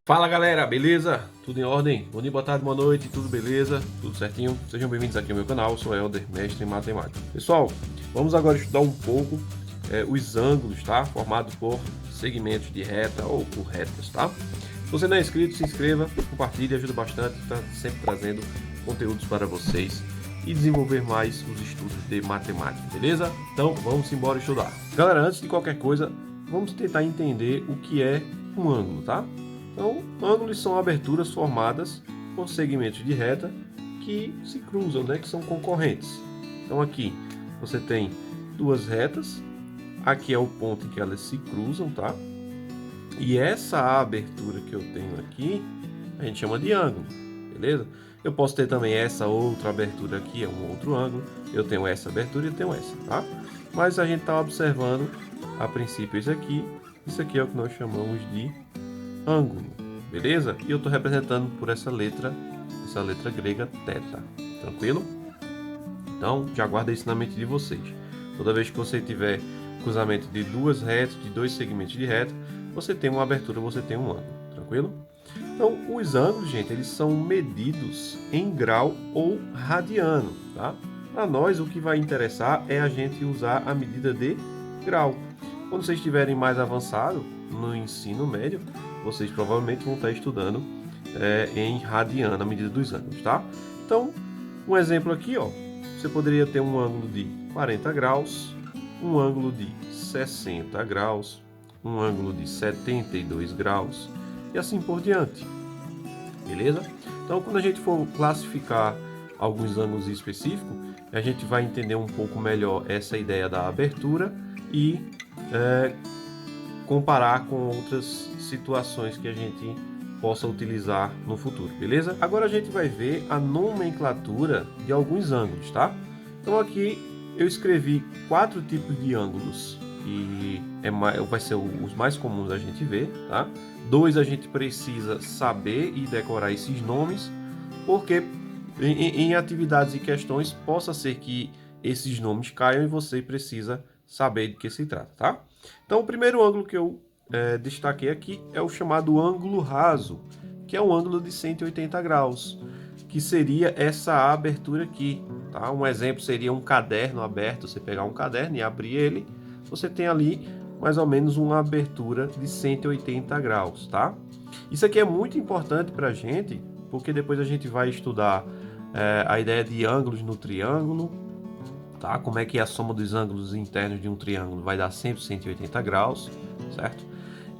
Fala galera, beleza? Tudo em ordem? Bom dia, boa tarde, boa noite, tudo beleza? Tudo certinho? Sejam bem-vindos aqui ao meu canal, eu sou Helder, mestre em matemática. Pessoal, vamos agora estudar um pouco os ângulos, tá? Formados por segmentos de reta ou por retas, tá? Se você não é inscrito, se inscreva, compartilhe, ajuda bastante, está sempre trazendo conteúdos para vocês e desenvolver mais os estudos de matemática, beleza? Então, vamos embora estudar. Galera, antes de qualquer coisa, vamos tentar entender o que é um ângulo, tá? Então, ângulos são aberturas formadas por segmentos de reta que se cruzam, né, que são concorrentes. Então aqui você tem duas retas, aqui é o ponto em que elas se cruzam, tá? E essa abertura que eu tenho aqui, a gente chama de ângulo, beleza? Eu posso ter também essa outra abertura aqui, é um outro ângulo. Eu tenho essa abertura e eu tenho essa, tá? Mas a gente está observando, a princípio, isso aqui é o que nós chamamos de ângulo, beleza? E eu estou representando por essa letra grega θ, tranquilo? Então, já guarda isso na mente de vocês. Toda vez que você tiver cruzamento de duas retas, de dois segmentos de reta, você tem uma abertura, você tem um ângulo, tranquilo? Então, os ângulos, gente, eles são medidos em grau ou radiano, tá? Para nós, o que vai interessar é a gente usar a medida de grau. Quando vocês estiverem mais avançado no ensino médio, vocês provavelmente vão estar estudando em radiano, a medida dos ângulos, tá? Então, um exemplo aqui, ó, você poderia ter um ângulo de 40 graus, um ângulo de 60 graus, um ângulo de 72 graus e assim por diante, beleza? Então, quando a gente for classificar alguns ângulos específicos, a gente vai entender um pouco melhor essa ideia da abertura e comparar com outras situações que a gente possa utilizar no futuro, beleza? Agora a gente vai ver a nomenclatura de alguns ângulos, tá? Então aqui eu escrevi 4 tipos de ângulos que vai ser os mais comuns a gente ver, tá? 2 a gente precisa saber e decorar esses nomes, porque em atividades e questões possa ser que esses nomes caiam e você precisa saber de que se trata, tá? Então o primeiro ângulo que eu destaquei aqui é o chamado ângulo raso, que é um ângulo de 180 graus, que seria essa abertura aqui, tá? Um exemplo seria um caderno aberto, você pegar um caderno e abrir ele, você tem ali mais ou menos uma abertura de 180 graus, tá? Isso aqui é muito importante para a gente, porque depois a gente vai estudar a ideia de ângulos no triângulo, tá? Como é que a soma dos ângulos internos de um triângulo vai dar sempre 180 graus, certo?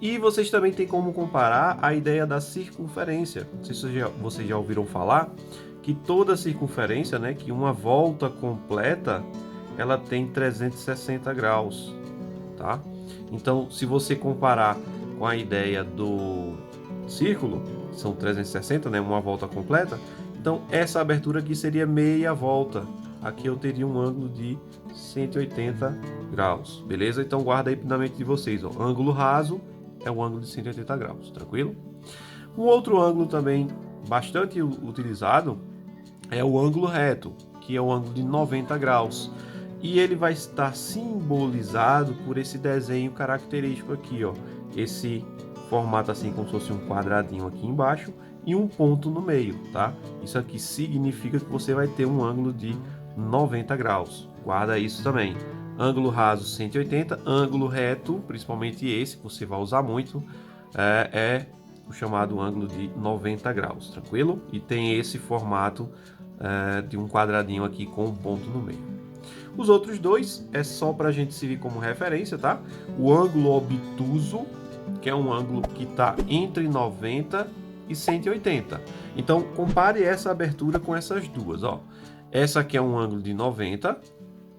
E vocês também têm como comparar a ideia da circunferência. Não sei se vocês já ouviram falar que toda circunferência, né, que uma volta completa, ela tem 360 graus, tá? Então, se você comparar com a ideia do círculo, são 360, né, uma volta completa, então essa abertura aqui seria meia volta. Aqui eu teria um ângulo de 180 graus, beleza? Então guarda aí na mente de vocês, ó. Ângulo raso é um ângulo de 180 graus, tranquilo? Um outro ângulo também bastante utilizado é o ângulo reto, que é o ângulo de 90 graus. E ele vai estar simbolizado por esse desenho característico aqui, ó. Esse formato assim como se fosse um quadradinho aqui embaixo e um ponto no meio, tá? Isso aqui significa que você vai ter um ângulo de 90 graus. Guarda isso também. Ângulo raso 180, ângulo reto, principalmente esse que você vai usar muito, é o chamado ângulo de 90 graus, tranquilo? E tem esse formato de um quadradinho aqui com um ponto no meio. Os outros dois é só para a gente servir como referência, tá? O ângulo obtuso, que é um ângulo que está entre 90 e 180. Então, compare essa abertura com essas duas, ó. Essa aqui é um ângulo de 90,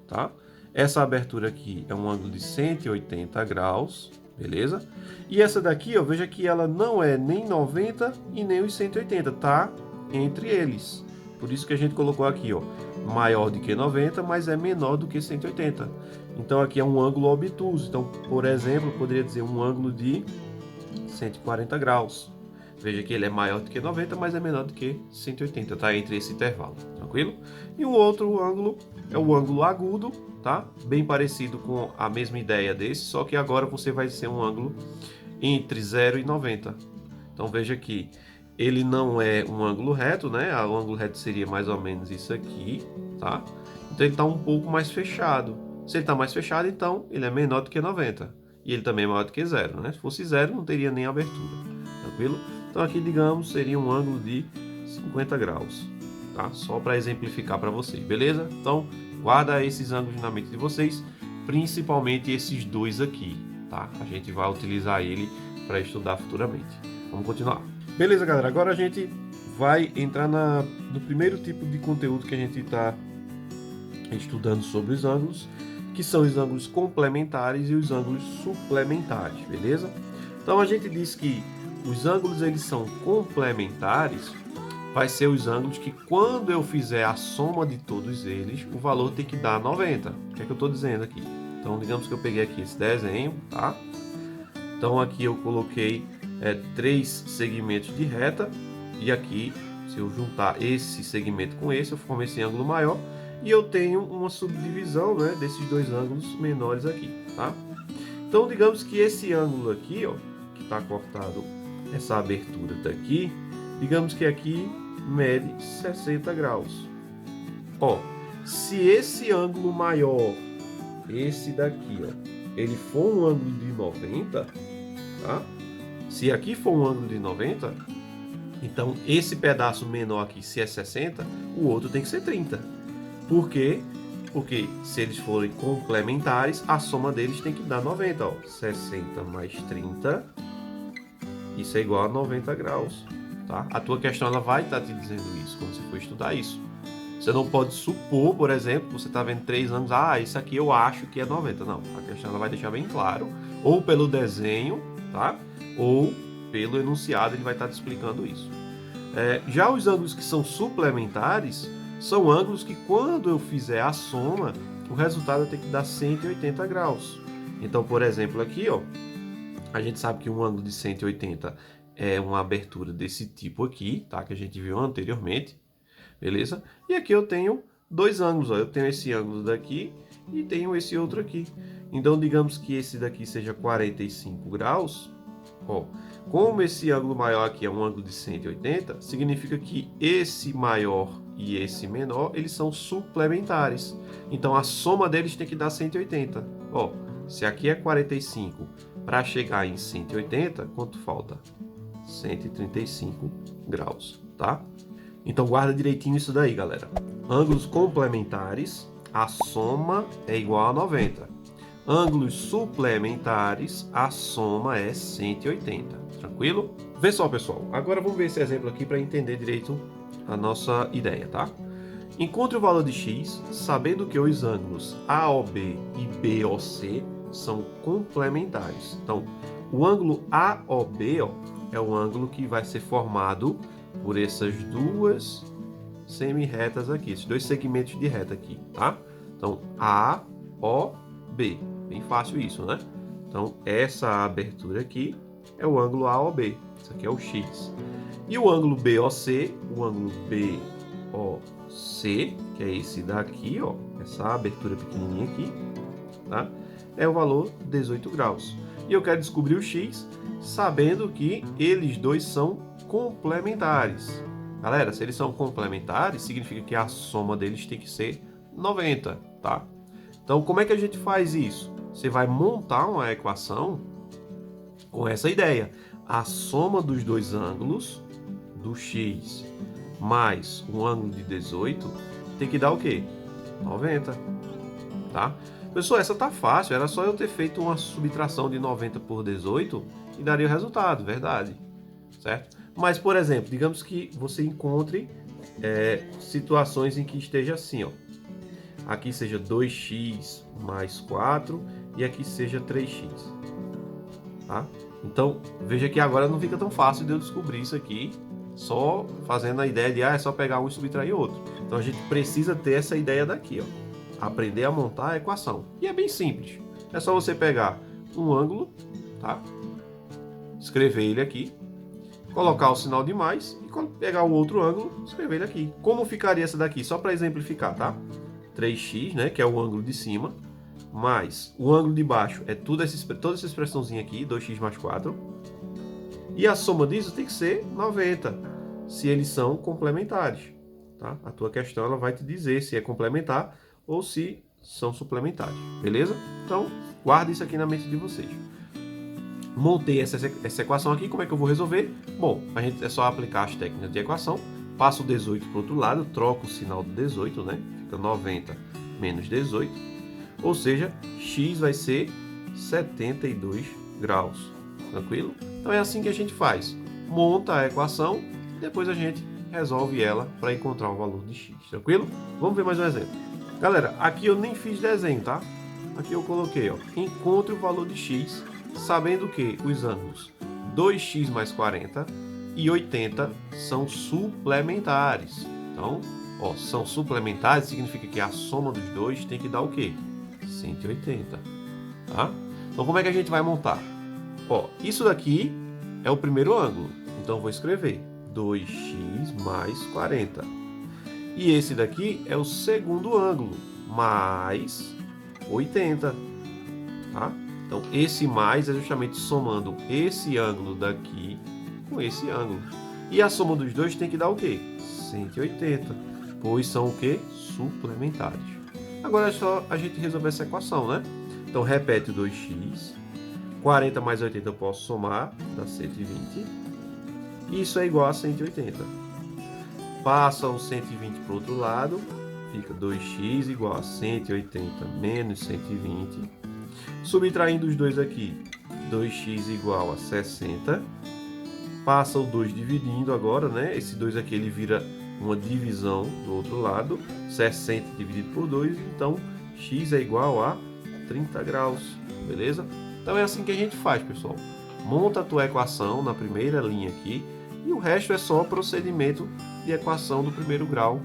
tá? Essa abertura aqui é um ângulo de 180 graus, beleza? E essa daqui, ó, veja que ela não é nem 90 e nem os 180, tá? Entre eles. Por isso que a gente colocou aqui, ó, maior do que 90, mas é menor do que 180. Então aqui é um ângulo obtuso. Então, por exemplo, eu poderia dizer um ângulo de 140 graus. Veja que ele é maior do que 90, mas é menor do que 180, tá? Entre esse intervalo, tranquilo? E um outro ângulo é o ângulo agudo, tá? Bem parecido com a mesma ideia desse, só que agora você vai ser um ângulo entre 0 e 90. Então veja que ele não é um ângulo reto, né? O ângulo reto seria mais ou menos isso aqui, tá? Então ele está um pouco mais fechado. Se ele está mais fechado, então ele é menor do que 90. E ele também é maior do que zero, né? Se fosse zero, não teria nem abertura, tranquilo? Então aqui, digamos, seria um ângulo de 50 graus, tá? Só para exemplificar para vocês, beleza? Então guarda esses ângulos na mente de vocês, principalmente esses dois aqui, tá? A gente vai utilizar ele para estudar futuramente. Vamos continuar. Beleza, galera? Agora a gente vai entrar no primeiro tipo de conteúdo que a gente está estudando sobre os ângulos, que são os ângulos complementares e os ângulos suplementares, beleza? Então a gente diz que os ângulos eles são complementares, vai ser os ângulos que quando eu fizer a soma de todos eles, o valor tem que dar 90. O que é que eu estou dizendo aqui? Então digamos que eu peguei aqui esse desenho, tá? Então aqui eu coloquei 3 segmentos de reta, e aqui, se eu juntar esse segmento com esse, eu formo esse ângulo maior, e eu tenho uma subdivisão, né, desses dois ângulos menores aqui, tá? Então digamos que esse ângulo aqui, ó, que está cortado, essa abertura daqui, digamos que aqui mede 60 graus. Ó, se esse ângulo maior, esse daqui, ó, ele for um ângulo de 90, tá? Se aqui for um ângulo de 90, então esse pedaço menor aqui, se é 60, o outro tem que ser 30. Por quê? Porque se eles forem complementares, a soma deles tem que dar 90. Ó. 60 mais 30, isso é igual a 90 graus. Tá? A tua questão ela vai estar te dizendo isso quando você for estudar isso. Você não pode supor, por exemplo, você está vendo 3 ângulos, isso aqui eu acho que é 90. Não, a questão ela vai deixar bem claro, ou pelo desenho, tá? Ou pelo enunciado, ele vai estar te explicando isso. Já os ângulos que são suplementares, são ângulos que quando eu fizer a soma, o resultado tem que dar 180 graus. Então, por exemplo, aqui, ó, a gente sabe que um ângulo de 180 é uma abertura desse tipo aqui, tá? Que a gente viu anteriormente, beleza? E aqui eu tenho dois ângulos, ó. Eu tenho esse ângulo daqui e tenho esse outro aqui. Então, digamos que esse daqui seja 45 graus, ó. Como esse ângulo maior aqui é um ângulo de 180, significa que esse maior e esse menor, eles são suplementares. Então, a soma deles tem que dar 180. Ó, se aqui é 45, para chegar em 180, quanto falta? 135 graus, tá? Então, guarda direitinho isso daí, galera. Ângulos complementares, a soma é igual a 90. Ângulos suplementares, a soma é 180. Tranquilo? Vê só, pessoal. Agora vamos ver esse exemplo aqui para entender direito a nossa ideia, tá? Encontre o valor de x, sabendo que os ângulos AOB e BOC são complementares. Então, o ângulo AOB, ó, é o ângulo que vai ser formado por essas duas semi-retas aqui, esses dois segmentos de reta aqui, tá? Então, AOB. Bem fácil isso, né? Então, essa abertura aqui é o ângulo AOB. Isso aqui é o X. E o ângulo BOC, o ângulo BOC, que é esse daqui, ó, essa abertura pequenininha aqui, tá? É o valor 18 graus. E eu quero descobrir o X, sabendo que eles dois são complementares. Galera, se eles são complementares, significa que a soma deles tem que ser 90, tá? Então, como é que a gente faz isso? Você vai montar uma equação com essa ideia. A soma dos dois ângulos, do x mais um ângulo de 18, tem que dar o quê? 90, tá? Pessoal, essa tá fácil, era só eu ter feito uma subtração de 90 por 18 e daria o resultado, verdade, certo? Mas, por exemplo, digamos que você encontre situações em que esteja assim, ó. Aqui seja 2x mais 4 e aqui seja 3x, tá? Então, veja que agora não fica tão fácil de eu descobrir isso aqui, só fazendo a ideia de, é só pegar um e subtrair outro. Então, a gente precisa ter essa ideia daqui, ó. Aprender a montar a equação. E é bem simples. É só você pegar um ângulo, tá? Escrever ele aqui, colocar o sinal de mais e pegar o outro ângulo, escrever ele aqui. Como ficaria essa daqui? Só para exemplificar, tá? 3x, né, que é o ângulo de cima, mais o ângulo de baixo é toda essa expressãozinha aqui, 2x mais 4. E a soma disso tem que ser 90, se eles são complementares. Tá? A tua questão ela vai te dizer se é complementar ou se são suplementares, beleza? Então, guarda isso aqui na mente de vocês. Montei essa equação aqui, como é que eu vou resolver? Bom, a gente é só aplicar as técnicas de equação, passo o 18 para o outro lado, troco o sinal do 18, né? Fica 90 menos 18, ou seja, x vai ser 72 graus, tranquilo? Então é assim que a gente faz, monta a equação e depois a gente resolve ela para encontrar o valor de x, tranquilo? Vamos ver mais um exemplo. Galera, aqui eu nem fiz desenho, tá? Aqui eu coloquei, ó, encontre o valor de x, sabendo que os ângulos 2x mais 40 e 80 são suplementares. Então, ó, são suplementares significa que a soma dos dois tem que dar o quê? 180, tá? Então, como é que a gente vai montar? Ó, isso daqui é o primeiro ângulo, então eu vou escrever 2x mais 40. E esse daqui é o segundo ângulo, mais 80, tá? Então, esse mais é justamente somando esse ângulo daqui com esse ângulo. E a soma dos dois tem que dar o quê? 180, pois são o quê? Suplementares. Agora é só a gente resolver essa equação, né? Então, repete o 2x. 40 mais 80 eu posso somar, dá 120. Isso é igual a 180. Passa o 120 para o outro lado, fica 2x igual a 180 menos 120. Subtraindo os dois aqui, 2x igual a 60. Passa o 2 dividindo agora, né? Esse 2 aqui ele vira uma divisão do outro lado. 60 dividido por 2, então x é igual a 30 graus, beleza? Então é assim que a gente faz, pessoal. Monta a tua equação na primeira linha aqui e o resto é só procedimento de equação do primeiro grau,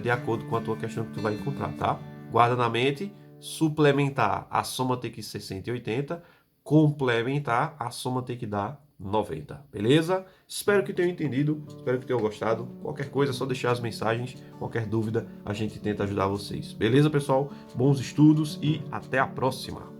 de acordo com a tua questão que tu vai encontrar, tá? Guarda na mente. Suplementar, a soma tem que ser 180. Complementar, a soma tem que dar 90. Beleza? Espero que tenham entendido, espero que tenham gostado. Qualquer coisa é só deixar as mensagens. Qualquer dúvida, a gente tenta ajudar vocês. Beleza, pessoal? Bons estudos e até a próxima!